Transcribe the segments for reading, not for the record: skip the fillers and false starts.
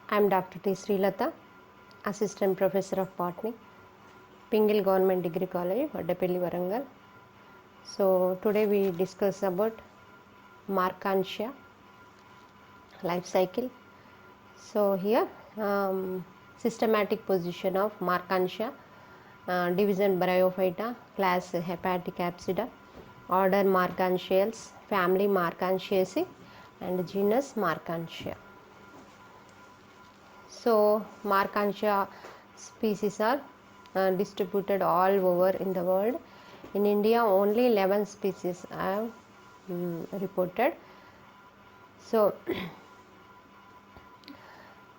I am Dr. T. Srilata, Assistant Professor of Botany, Pingal Government Degree College, Vaddapelli, Varangal. So today we discuss about Markantia life cycle. So here systematic position of Markantia, division Bryophyta, class Hepaticapsida, order Markantiales, family Markantiaceae, and genus Markantia. So Markantia species are distributed all over in the world. In India, only 11 species are reported. So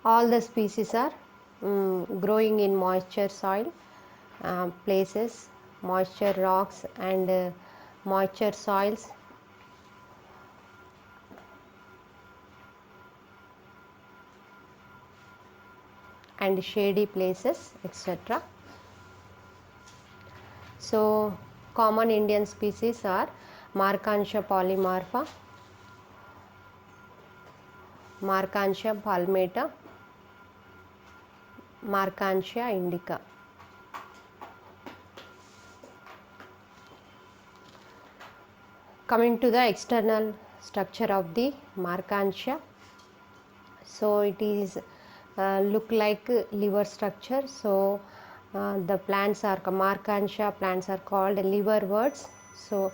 all the species are growing in moisture soil places, moisture rocks and moisture soils. And shady places, etc. So common Indian species are Markantia polymorpha, Markantia palmata, Markantia indica. Coming to the external structure of the Markantia, so it is look like liver structure. So the plants are Markantia plants are called liverworts. So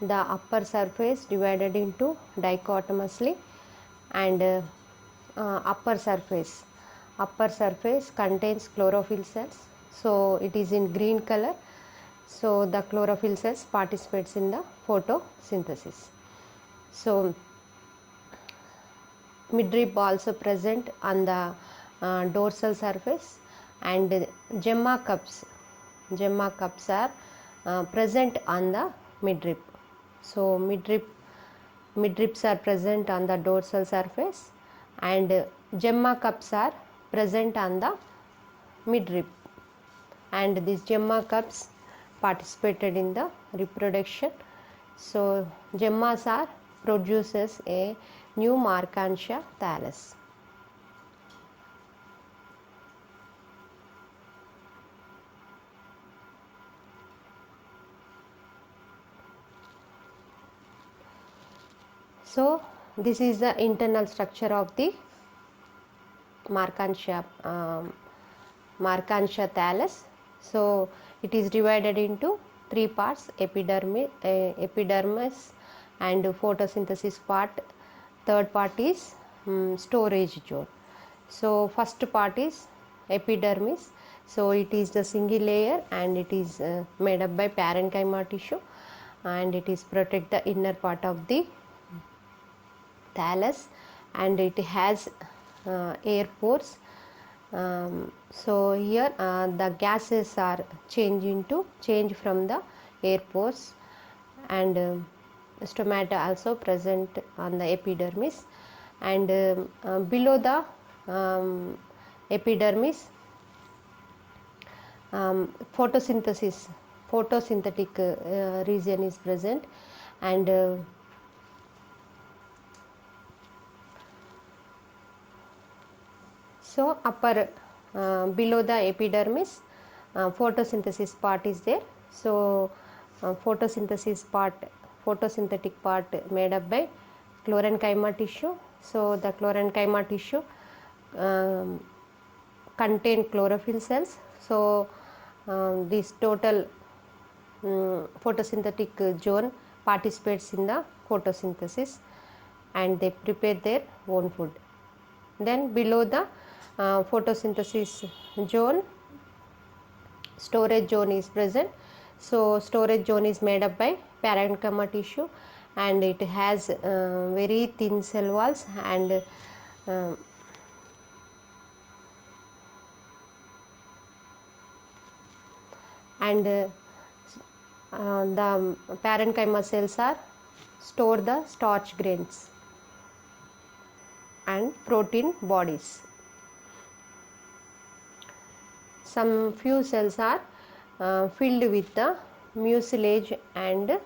the upper surface divided into dichotomously, and upper surface contains chlorophyll cells. So it is in green color. So the chlorophyll cells participates in the photosynthesis. So midrib also present on the dorsal surface, and gemma cups are present on the midrib. So midribs are present on the dorsal surface, and gemma cups are present on the midrib, and these gemma cups participated in the reproduction. So gemmas are produces a new Markantia thallus. So this is the internal structure of the Markantia thallus. So it is divided into three parts: epidermis and photosynthesis part. Third part is storage zone. So first part is epidermis. So it is the single layer, and it is made up by parenchyma tissue, and it is protect the inner part of the thallus, and it has air pores. So here the gases are change from the air pores, and stomata also present on the epidermis, and below the epidermis photosynthetic region is present, and so upper below the epidermis photosynthesis part is there. So photosynthetic part made up by chlorenchyma tissue. So the chlorenchyma tissue contain chlorophyll cells. So this total photosynthetic zone participates in the photosynthesis, and they prepare their own food. Then below the photosynthesis zone, storage zone is present. So storage zone is made up by parenchyma tissue, and it has very thin cell walls, and the parenchyma cells are store the starch grains and protein bodies. Some few cells are filled with the mucilage and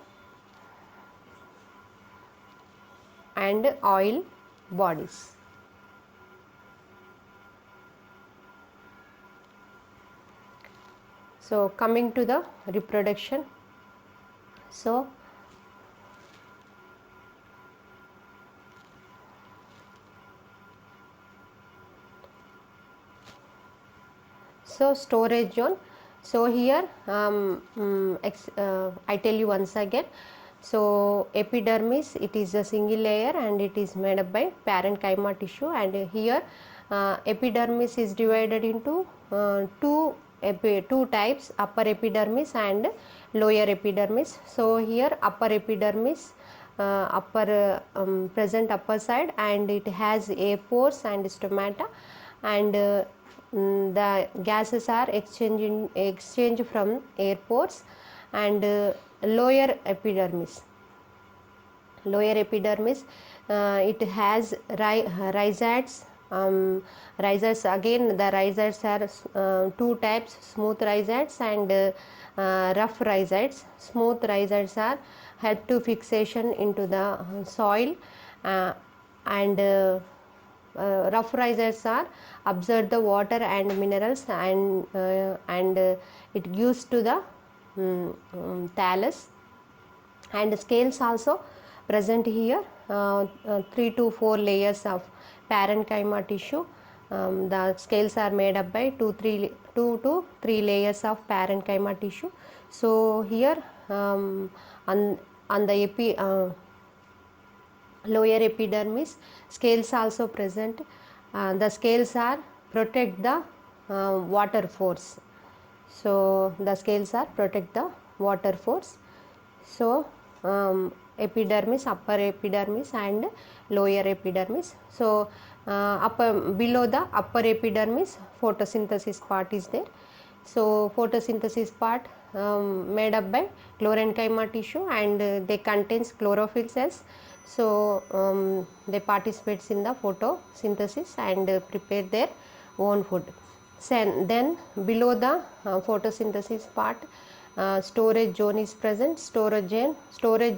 oil bodies. So coming to the reproduction, so storage zone. So here I tell you once again. So epidermis, it is a single layer and it is made up by parenchyma tissue, and here epidermis is divided into two types, upper epidermis and lower epidermis. So here upper epidermis, present upper side, and it has air pores and stomata, and the gases are exchanged from air pores, and lower epidermis, it has rhizads. Rhizads, again the rhizads are two types, smooth rhizads and rough rhizads. Smooth rhizads are help to fixation into the soil, and rough rhizads are absorb the water and minerals, and it gives to the thallus. And scales also present here, 3 to 4 layers of parenchyma tissue. The scales are made up by 2 to 3 layers of parenchyma tissue. So here on the lower epidermis, scales also present. The scales are protect the water force. So the scales are protect the water force. So epidermis, upper epidermis and lower epidermis. So below the upper epidermis, photosynthesis part is there. So photosynthesis part made up by chlorenchyma tissue, and they contains chlorophyll cells. So they participates in the photosynthesis and prepare their own food. Then below the photosynthesis part, storage zone is present. Storage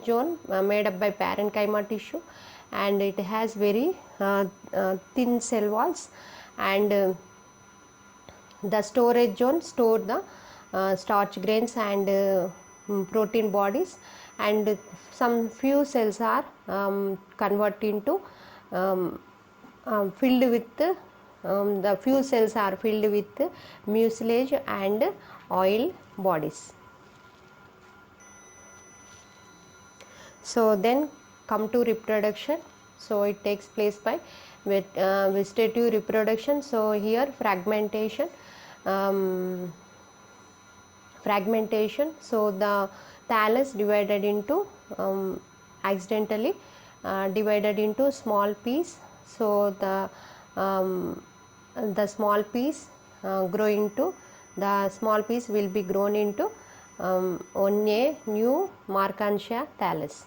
zone made up by parenchyma tissue, and it has very thin cell walls, and the storage zone store the starch grains and protein bodies, and some few cells are converted into filled with the few cells are filled with mucilage and oil bodies. So then come to reproduction. So it takes place by vegetative reproduction. So here fragmentation. So the thallus divided into accidentally divided into small piece. So the small piece growing to the small piece will be grown into on a new Markantia thallus.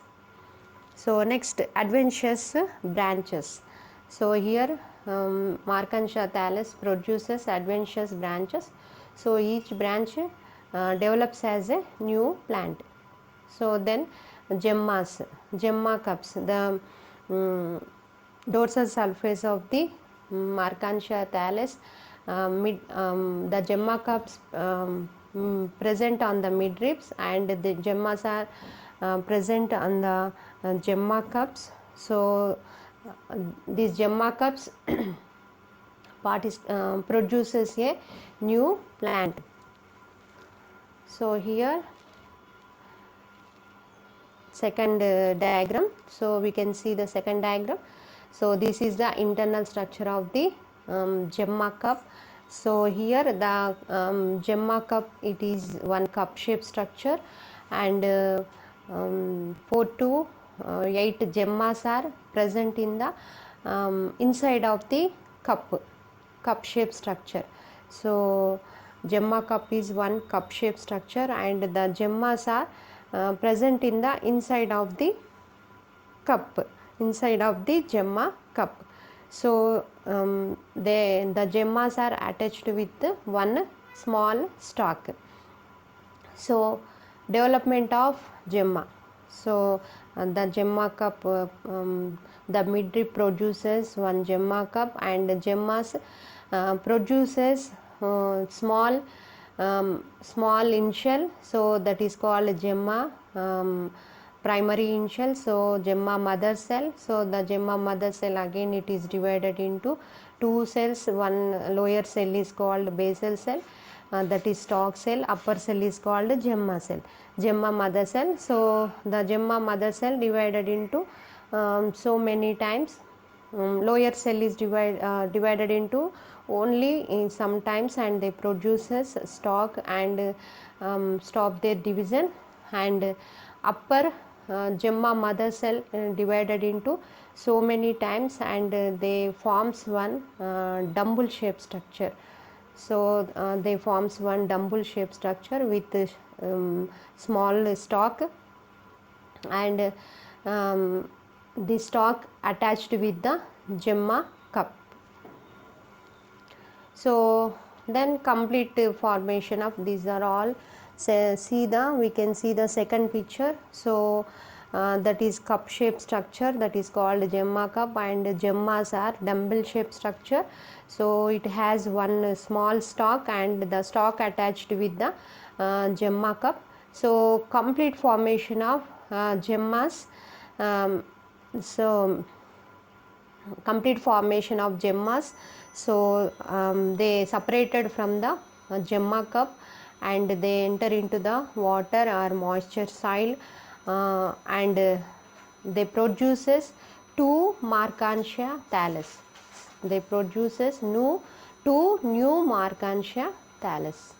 So next, adventitious branches. So here Markantia thallus produces adventitious branches. So each branch develops as a new plant. So then gemma cups, the dorsal surface of the Markantia thallus, the gemma cups present on the midribs, and the gemmas are present on the gemma cups. So these gemma cups produces a new plant. So here second diagram. So we can see the second diagram. So this is the internal structure of the gemma cup. So here the gemma cup, it is one cup shaped structure, and 4 to 8 gemmas are present in the inside of the cup shaped structure. So gemma cup is one cup shaped structure, and the gemmas are present in the inside of the cup, inside of the gemma cup. So the gemmas are attached with one small stalk. So development of gemma. So the gemma cup, the midrib produces one gemma cup, and gemmas produces small small initial, so that is called gemma primary initial. So gemma mother cell, so the gemma mother cell again it is divided into two cells. One lower cell is called basal cell, that is stalk cell. Upper cell is called gemma cell, gemma mother cell. So the gemma mother cell divided into so many times. Lower cell is divided into only in sometimes, and they produces stalk and stop their division. And upper gemma mother cell divided into so many times, and they forms one dumbbell shaped structure. So they forms one dumbbell shaped structure with small stalk, and the stalk attached with the gemma cup. So then complete formation of these are all. We can see the second picture. So that is cup shaped structure, that is called gemma cup, and gemmas are dumbbell shaped structure. So it has one small stalk and the stalk attached with the gemma cup. So complete formation of gemmas. So complete formation of gemmas. So they separated from the gemma cup, and they enter into the water or moisture soil, and they produces two Markantia thallus. They produces two new Markantia thallus.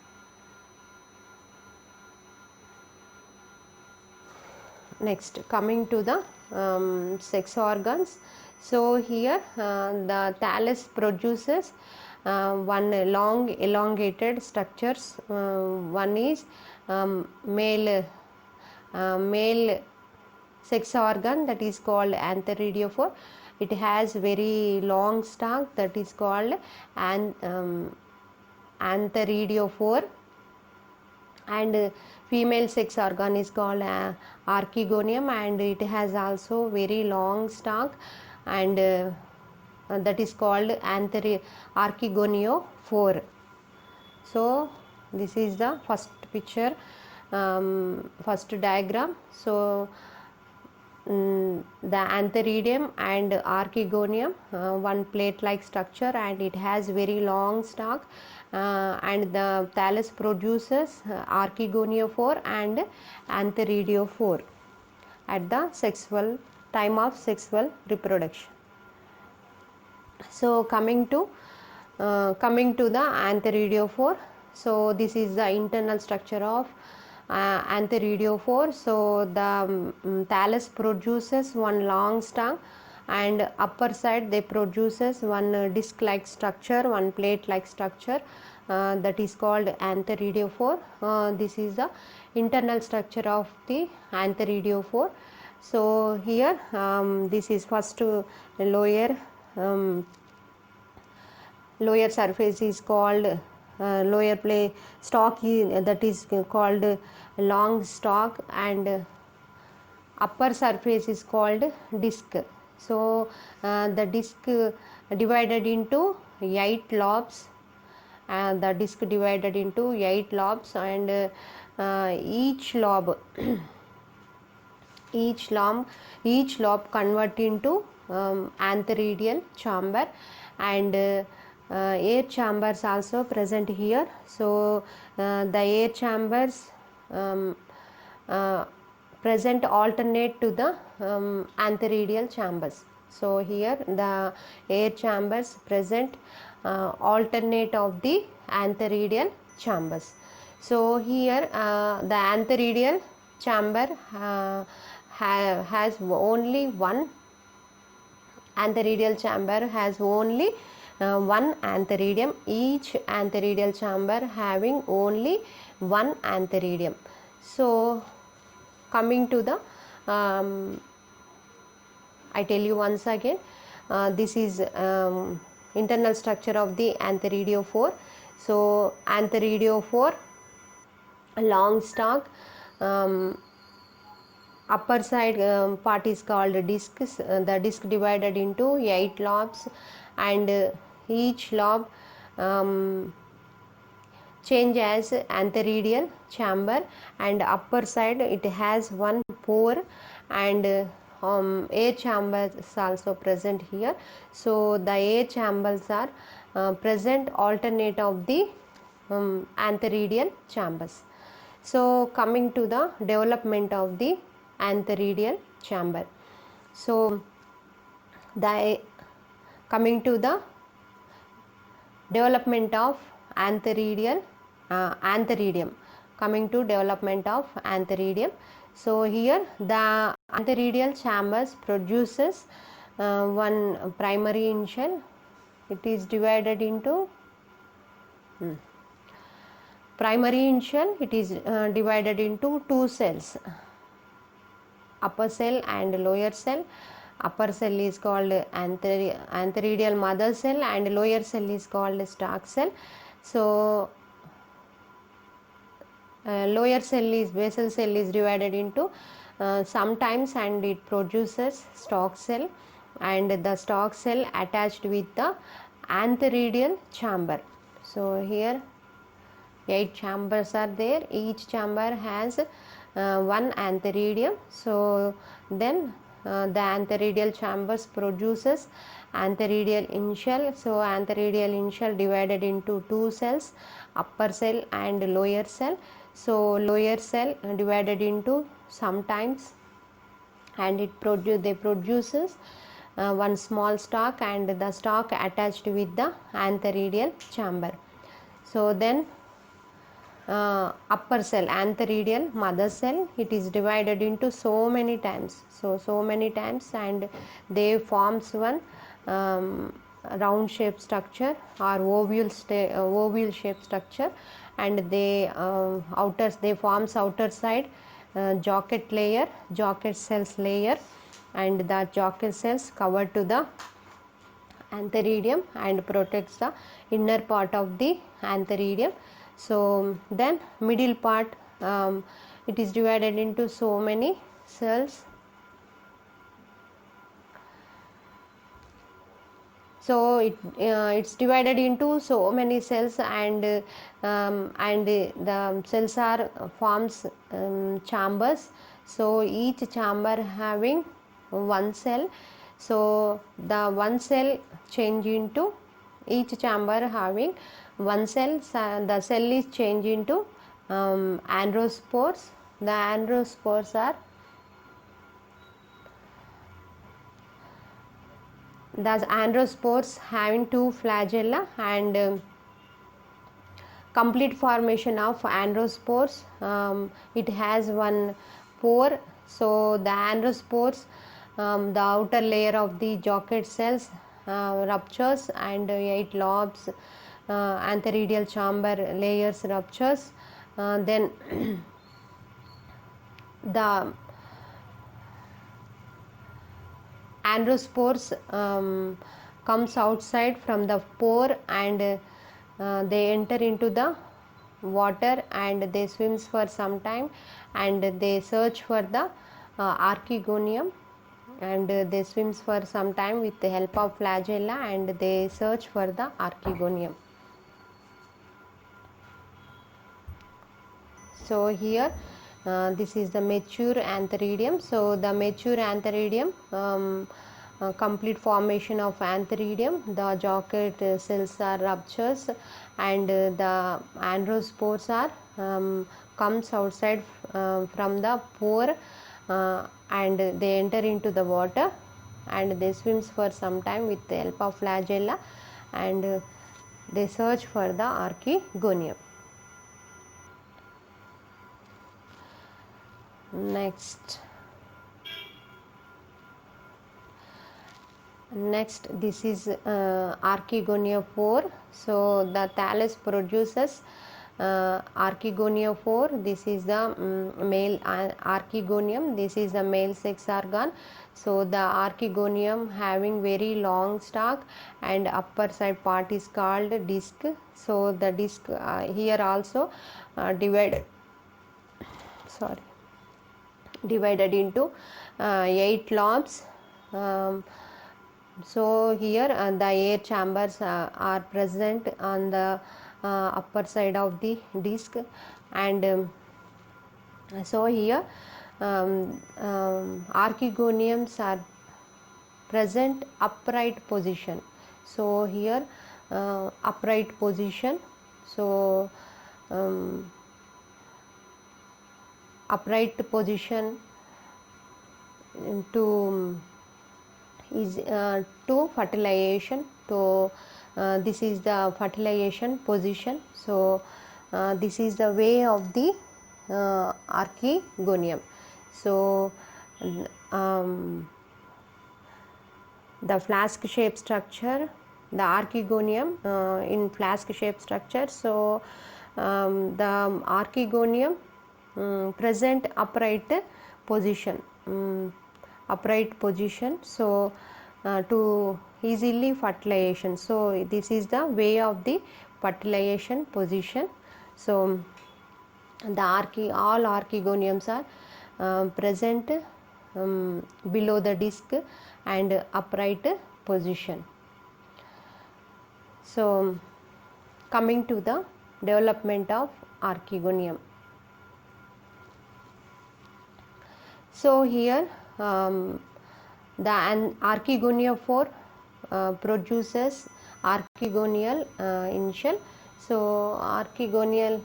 Next, coming to the sex organs. So here the thallus produces one long elongated structures. One is male sex organ, that is called antheridiophore. It has very long stalk, that is called antheridiophore. And female sex organ is called archegonium, and it has also very long stalk, and that is called archegoniophore. So this is the first picture, first diagram. So the antheridium and archegonium, one plate like structure, and it has very long stalk, and the thallus produces archegoniophore and antheridiophore at the time of sexual reproduction. So coming to the antheridiophore. So this is the internal structure of antheridiophore. So the thallus produces one long stalk, and upper side they produces one disc like structure, one plate like structure, that is called antheridiophore. This is the internal structure of the antheridiophore. So here this is first lower surface is called lower play stalk, that is called long stalk, and upper surface is called disc. So the disc divided into 8 lobes, the disc divided into 8 lobes, and each lobe convert into antheridial chamber, and air chambers also present here. So the air chambers present alternate to the antheridial chambers. So here the air chambers present alternate of the antheridial chambers. So here the antheridial chamber has only one antheridial chamber, has only one antheridium, each antheridial chamber having only one antheridium. So coming to the I tell you once again, this is internal structure of the antheridiophore. So antheridiophore, long stalk, upper side part is called discs, the disc divided into 8 lobes, and each lobe change as antheridial chamber, and upper side it has one pore, and air chambers is also present here. So the air chambers are present alternate of the antheridial chambers. So coming to the development of the antheridial chamber. So the coming to the development of antheridium. Coming to development of antheridium. So here the antheridial chambers produces one primary in shell. It is divided into primary in shell. It is divided into two cells, upper cell and lower cell. Upper cell is called antheridial mother cell, and lower cell is called stalk cell. So lower cell is basal cell is divided into sometimes, and it produces stalk cell, and the stalk cell attached with the antheridial chamber. So here 8 chambers are there. Each chamber has one antheridium. So then the antheridial chambers produces antheridial initial. So antheridial initial divided into two cells, upper cell and lower cell. So lower cell divided into sometimes, and it produces one small stalk, and the stalk attached with the antheridial chamber. So then upper cell, antheridial mother cell, it is divided into so many times, and they forms one round shape structure or ovule shape structure, and they forms outer side jocket cells layer, and the jocket cells cover to the antheridium and protects the inner part of the antheridium. So then middle part, it is divided into so many cells. So it's divided into so many cells, and the cells are forms chambers. So each chamber having one cell. So the one cell change into each chamber having one cell. The cell is changed into androspores. The androspores are having two flagella, and complete formation of androspores. It has one pore. So the androspores, the outer layer of the jocket cells ruptures, and 8 lobes antheridial chamber layers ruptures. Then the androspores comes outside from the pore, and they enter into the water, and they swims for some time, and they search for the archegonium, and they swims for some time with the help of flagella, and they search for the archegonium. So here this is the mature antheridium. So the mature antheridium, complete formation of antheridium, the jocket cells are ruptures, and the androspores are comes outside from the pore, and they enter into the water, and they swims for some time with the help of flagella, and they search for the archegonium. Next, this is archegoniophore. So the thallus produces archegoniophore. This is the male archegonium. This is the male sex organ. So the archegonium having very long stalk, and upper side part is called disc. So the disc here also divided into 8 lobes. So here the air chambers are present on the upper side of the disc, and so here archegoniums are present upright position. So here upright position, so upright position to is to fertilization. So this is the fertilization position. So this is the way of the archegonium. So the flask shape structure, the archegonium in flask shape structure. So the archegonium present upright position, upright position, so to easily fertilization. So this is the way of the fertilization position. So the all archegoniums are present below the disc and upright position. So coming to the development of archegonium. So here the archegoniophore produces archegonial initial. So archegonial,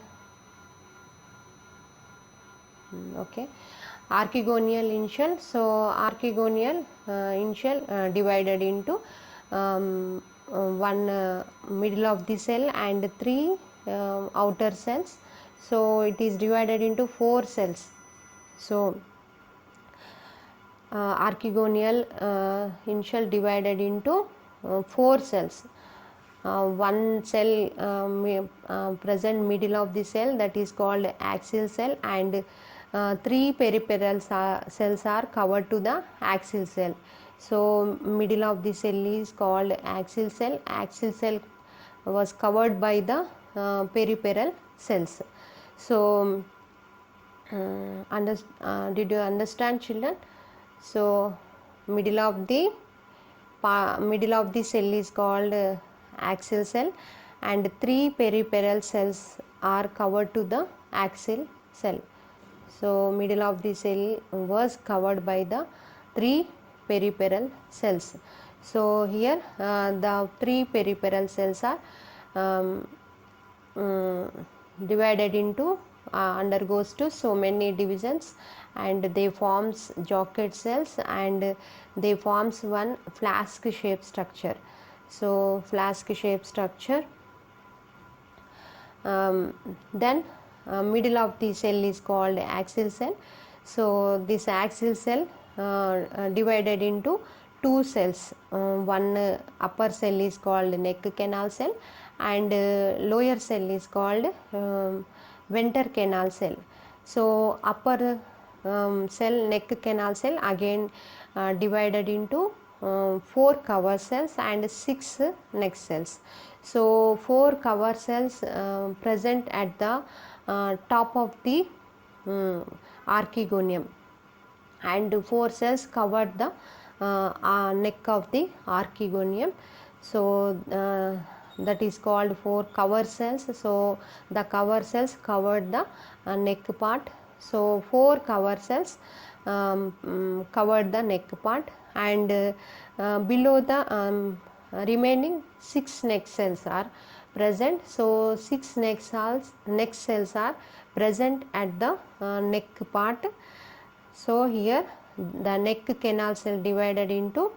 okay, archegonial initial. So archegonial initial divided into one middle of the cell and 3 outer cells. So it is divided into 4 cells. So archegonial initial divided into 4 cells. One cell present middle of the cell, that is called axial cell, and 3 peripheral cells are covered to the axial cell. So middle of the cell is called axial cell. Axial cell was covered by the peripheral cells. So did you understand, children? So middle of the cell is called axial cell, and 3 peripheral cells are covered to the axial cell. So middle of the cell was covered by the 3 peripheral cells. So here the 3 peripheral cells are divided into undergoes to so many divisions, and they forms jocket cells, and they forms one flask shape structure. So flask shape structure, then middle of the cell is called axial cell. So this axial cell divided into 2 cells. One upper cell is called neck canal cell, and lower cell is called venter canal cell. So upper cell, neck canal cell, again divided into 4 cover cells and 6 neck cells. So 4 cover cells present at the top of the archegonium, and 4 cells covered the neck of the archegonium. So that is called 4 cover cells. So the cover cells covered the neck part. So 4 cover cells covered the neck part, and below the remaining 6 neck cells are present. So 6 neck cells are present at the neck part. So here the neck canal cell divided into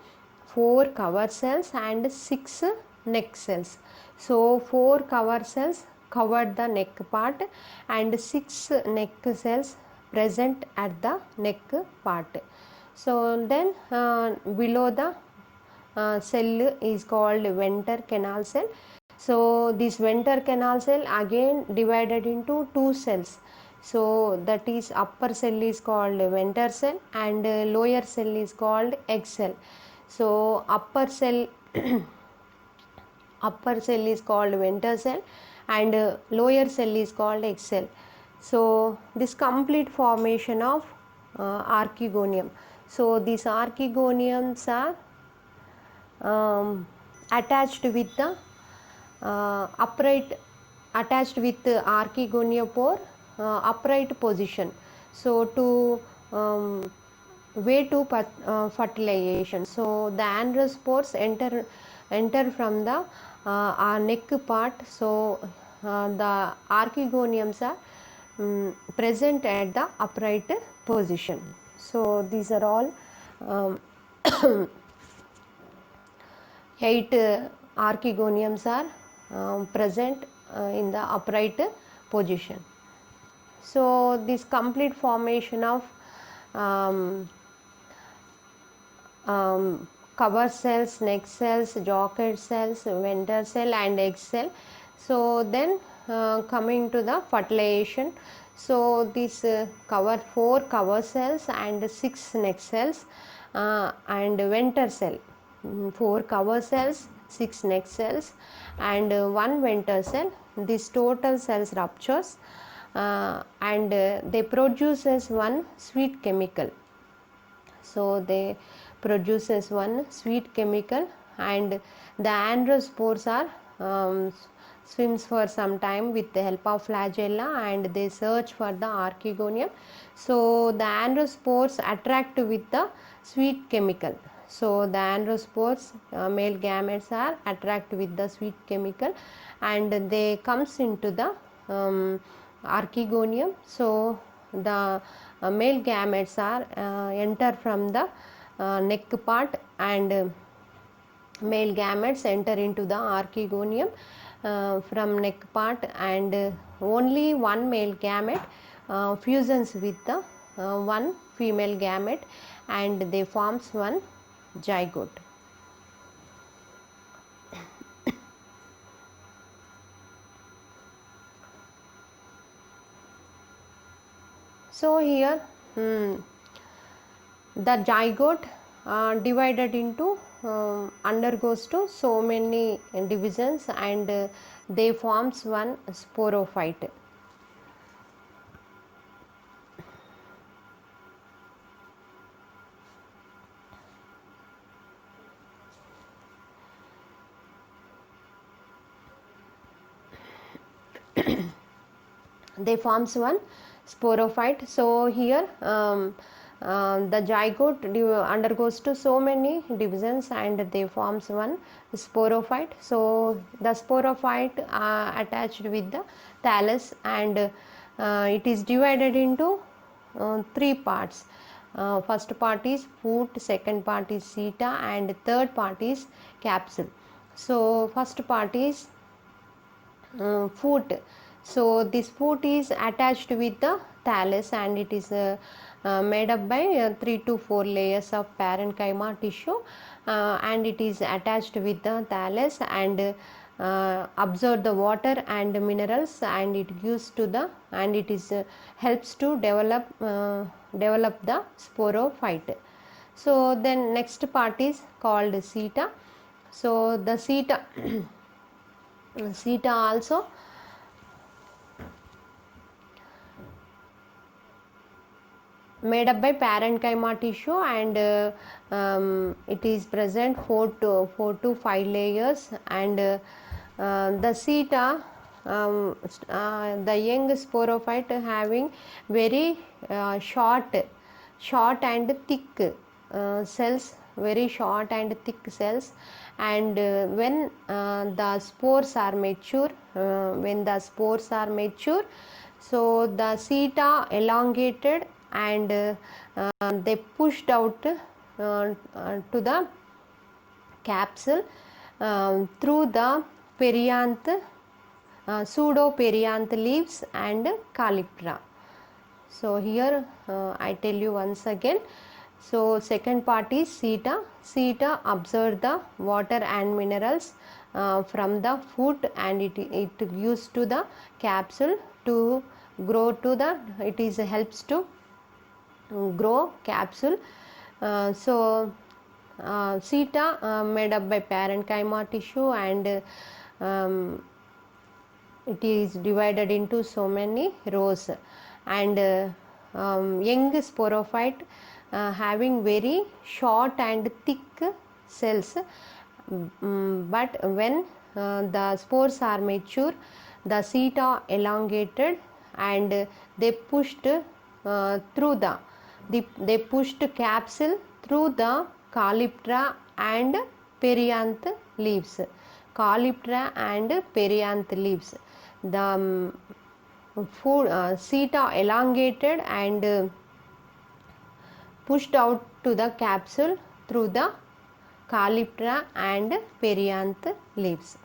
4 cover cells and 6 neck cells. So 4 cover cells covered the neck part, and 6 neck cells present at the neck part. So then below the cell is called venter canal cell. So this venter canal cell again divided into 2 cells. So that is upper cell is called venter cell, and lower cell is called egg cell. So upper cell is called venter cell, and lower cell is called egg cell. So this complete formation of archegonium. So these archegoniums are attached with the upright attached with archegoniopore upright position. So to way to fertilization. So the androspores enter from the neck part. So the archegoniums are present at the upright position. So these are all 8 archegoniums are present in the upright position. So this complete formation of cover cells, neck cells, jocket cells, venter cell and egg cell. So then coming to the fertilization. So this cover 4 cover cells and 6 neck cells and venter cell. 4 cover cells, 6 neck cells and 1 venter cell. This total cells ruptures and they produces one sweet chemical. So they produces one sweet chemical and the androspores are swims for some time with the help of flagella and they search for the archegonium. So the androspores attract with the sweet chemical. So the androspores male gametes are attract with the sweet chemical and they comes into the archegonium. So the male gametes are enter from the neck part and male gametes enter into the archegonium from neck part and only one male gamete fusions with the one female gamete and they forms one zygote. So here the zygote divided into undergoes to so many divisions and they forms one sporophyte. They forms one sporophyte. So here the zygote undergoes to so many divisions and they forms one sporophyte. So the sporophyte attached with the thallus and it is divided into 3 parts. First part is foot, second part is seta and third part is capsule. So first part is foot. So this foot is attached with the thallus and it is made up by 3 to 4 layers of parenchyma tissue and it is attached with the thallus and absorb the water and minerals and it gives to the and it is helps to develop the sporophyte. So then next part is called seta. So the seta seta also made up by parenchyma tissue and it is present 4 to 5 layers and the seta the young sporophyte having very short and thick cells, very short and thick cells and when the spores are mature so the seta elongated and they pushed out to the capsule through the perianth, pseudo perianth leaves and calyptra. So here I tell you once again. So second part is seta. Seta absorb the water and minerals from the food and it gives to the capsule to grow to the helps to grow capsule. So seta made up by parenchyma tissue and it is divided into so many rows and young sporophyte having very short and thick cells but when the spores are mature the seta elongated and they pushed they pushed capsule through the calyptra and perianth leaves. Calyptra and perianth leaves. The seta elongated and pushed out to the capsule through the calyptra and perianth leaves.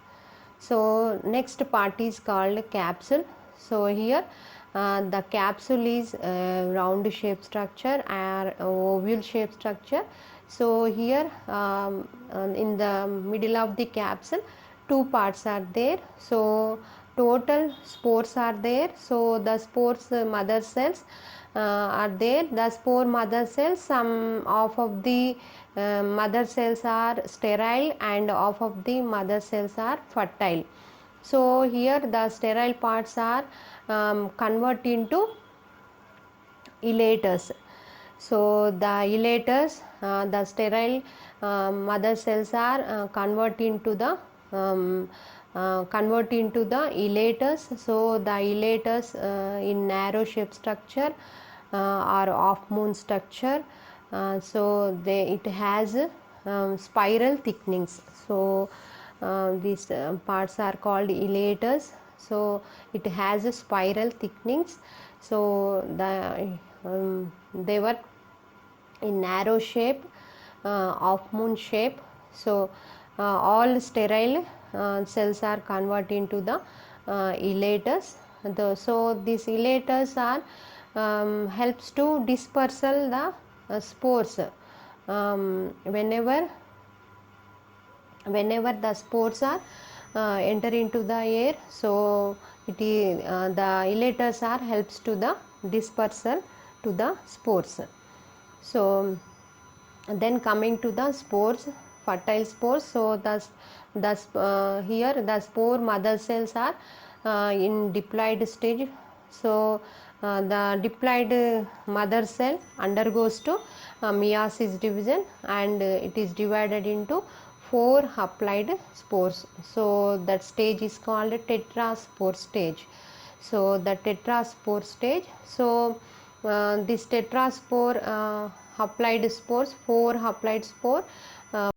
So next part is called capsule. So here the capsule is round shape structure or ovule shape structure. So here in the middle of the capsule two parts are there. So total spores are there. So the spores mother cells are there. The spore mother cells, some half of the mother cells are sterile and half of the mother cells are fertile. So here the sterile parts are convert into elaters. So the elaters, the sterile mother cells are convert into the elaters. So the elaters in narrow shape structure or half moon structure. So it has spiral thickenings. So these parts are called elaters. So it has a spiral thickenings. So they were in narrow shape, half moon shape. So all sterile cells are converted into the elaters. So these elaters are helps to dispersal the spores. Whenever the spores are enter into the air, so it is the elaters are helps to the dispersal to the spores. So then coming to the spores, fertile spores. So here the spore mother cells are in diploid stage. So the diploid mother cell undergoes to meiosis division and it is divided into 4 haploid spores. So that stage is called tetraspore stage. So the tetraspore stage. So this tetraspore haploid spores, 4 haploid spore